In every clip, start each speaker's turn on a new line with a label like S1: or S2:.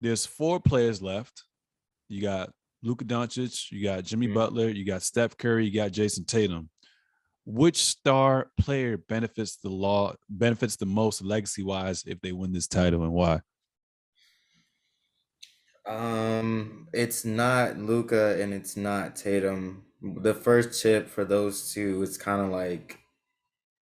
S1: there's four players left. You got Luka Doncic, you got Jimmy
S2: Mhm.
S1: Butler, you got Steph Curry, you got Jayson Tatum. Which star player benefits the most legacy wise if they win this title, and why?
S2: It's not Luka and it's not Tatum. The first chip for those two is kind of like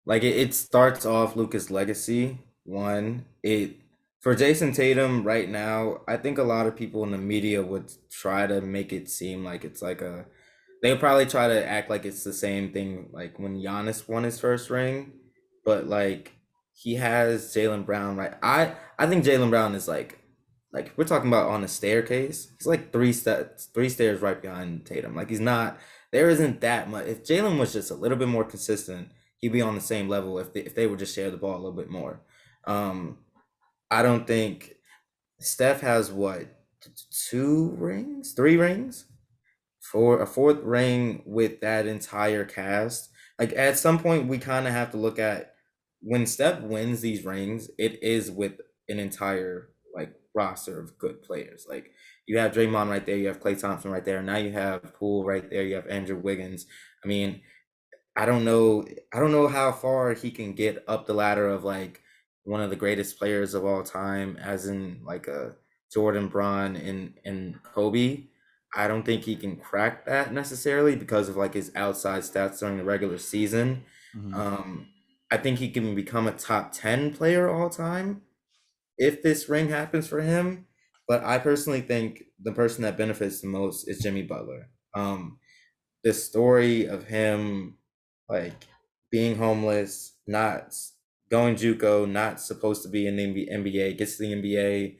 S2: it starts off Luka's legacy. One, it for Jason Tatum right now, I think a lot of people in the media would try to make it seem like it's like a they'll probably try to act like it's the same thing like when Giannis won his first ring, but like he has Jaylen Brown right. I think Jaylen Brown is like we're talking about on a staircase. He's like three stairs right behind Tatum. Like he's not there isn't that much. If Jalen was just a little bit more consistent, he'd be on the same level if they would just share the ball a little bit more. Um, I don't think Steph has what two rings, three rings for a fourth ring with that entire cast. Like at some point, we kind of have to look at when Steph wins these rings, it is with an entire like roster of good players. Like you have Draymond right there, you have Klay Thompson right there, now you have Poole right there, you have Andrew Wiggins. I mean, I don't know. I don't know how far he can get up the ladder of like one of the greatest players of all time, as in like a Jordan, Braun, and Kobe. I don't think he can crack that necessarily because of like his outside stats during the regular season.
S1: Mhm.
S2: Um, I think he can become a top 10 player all time if this ring happens for him. But I personally think the person that benefits the most is Jimmy Butler. The story of him like being homeless, not going JUCO, not supposed to be in the NBA, gets to the NBA,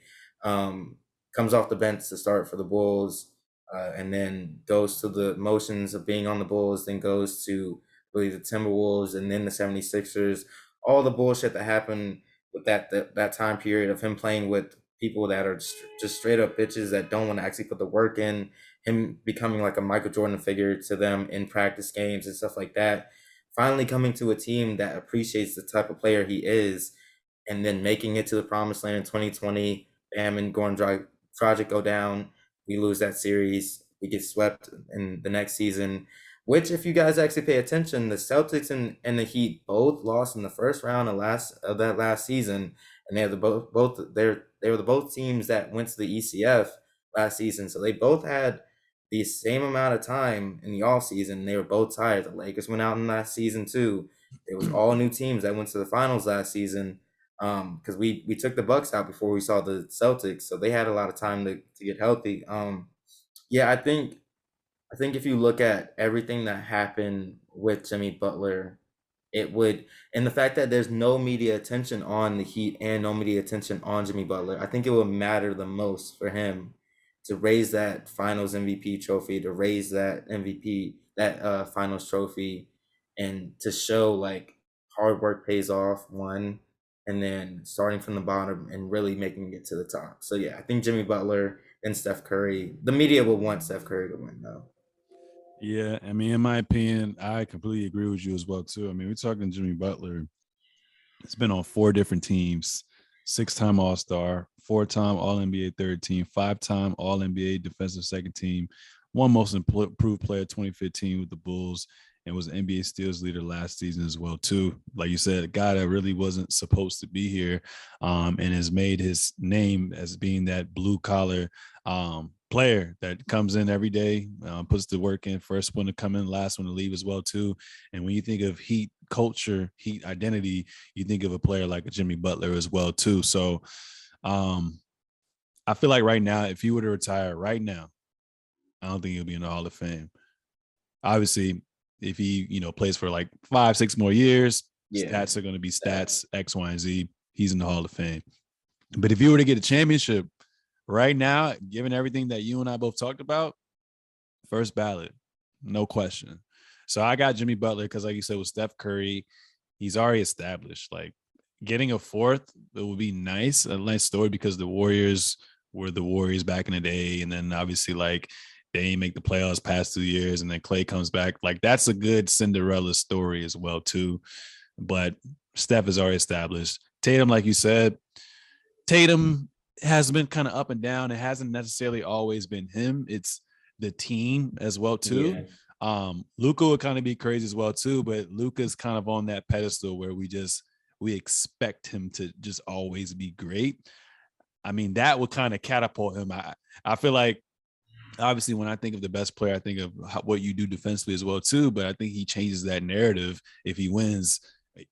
S2: comes off the bench to start for the Bulls, and then goes to the motions of being on the Bulls, then goes to really the Timberwolves and then the 76ers. All the bullshit that happened with that time period of him playing with people that are just straight up bitches that don't want to actually put the work in, him becoming like a Michael Jordan figure to them in practice games and stuff like that. Finally coming to a team that appreciates the type of player he is, and then making it to the promised land in 2020. Bam and Goran Dragic go down. We lose that series. We get swept in the next season. Which, if you guys actually pay attention, the Celtics and the Heat both lost in the first round of that last season, and they're the they were the both teams that went to the ECF last season. So they both had the same amount of time in the off season. They were both tired. The Lakers went out in last season too. It was all new teams that went to the finals last season. Because we took the Bucks out before we saw the Celtics, so they had a lot of time to get healthy. Yeah, I think if you look at everything that happened with Jimmy Butler, it would, and the fact that there's no media attention on the Heat and no media attention on Jimmy Butler, I think it would matter the most for him to raise that Finals MVP trophy, to raise that MVP, that Finals trophy, and to show like hard work pays off. One, and then starting from the bottom and really making it to the top. So yeah, I think Jimmy Butler and Steph Curry. The media will want Steph Curry to win though.
S1: Yeah, I mean, in my opinion, I completely agree with you as well too. I mean, we're talking Jimmy Butler. It's been on four different teams, six-time All-Star, four-time All-NBA third team, five-time All-NBA defensive second team, one most improved player 2015 with the Bulls, and was NBA steals leader last season as well too. Like you said, a guy that really wasn't supposed to be here, and has made his name as being that blue collar player that comes in every day, puts the work in, first one to come in, last one to leave as well too. And when you think of Heat culture, Heat identity, you think of a player like a Jimmy Butler as well too. So um, I feel like right now, if he were to retire right now, I don't think he'll be in the Hall of Fame. Obviously, if he plays for like 5-6 more years,
S2: Yeah,
S1: stats are going to be
S2: that.
S1: stats X, Y, and Z. He's in the Hall of Fame. But if you were to get a championship right now, given everything that you and I both talked about, first ballot, no question. So I got Jimmy Butler because, like you said, with Steph Curry, he's already established. Like getting a fourth, it would be nice, a nice story because the Warriors were the Warriors back in the day, and then obviously like they didn't make the playoffs past 2 years, and then Clay comes back. Like that's a good Cinderella story as well too. But Steph is already established. Tatum, like you said, Tatum. has been kind of up and down. It hasn't necessarily always been him. It's the team as well too.
S2: Yeah.
S1: Luka would kind of be crazy as well too, but Luka's kind of on that pedestal where we expect him to just always be great. I mean, that would kind of catapult him. I feel like obviously when I think of the best player, I think of what you do defensively as well too. But I think he changes that narrative if he wins.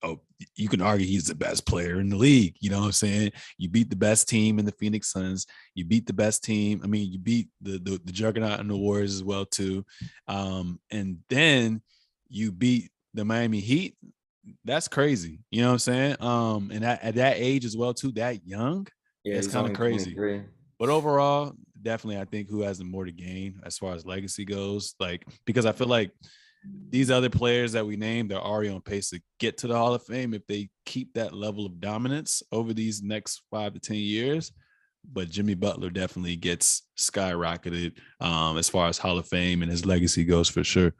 S1: Oh, you can argue he's the best player in the league. You know what I'm saying? You beat the best team in the Phoenix Suns. You beat the best team. I mean, you beat the juggernaut in the Warriors as well too. And then you beat the Miami Heat. That's crazy. You know what I'm saying? And at that age as well too, that young,
S2: Yeah,
S1: it's
S2: he's
S1: kind of
S2: only
S1: crazy.
S2: 23.
S1: But overall, definitely, I think who has the more to gain as far as legacy goes. Like, because I feel like these other players that we named are already on pace to get to the Hall of Fame if they keep that level of dominance over these next 5 to 10 years. But Jimmy Butler definitely gets skyrocketed as far as Hall of Fame and his legacy goes for sure.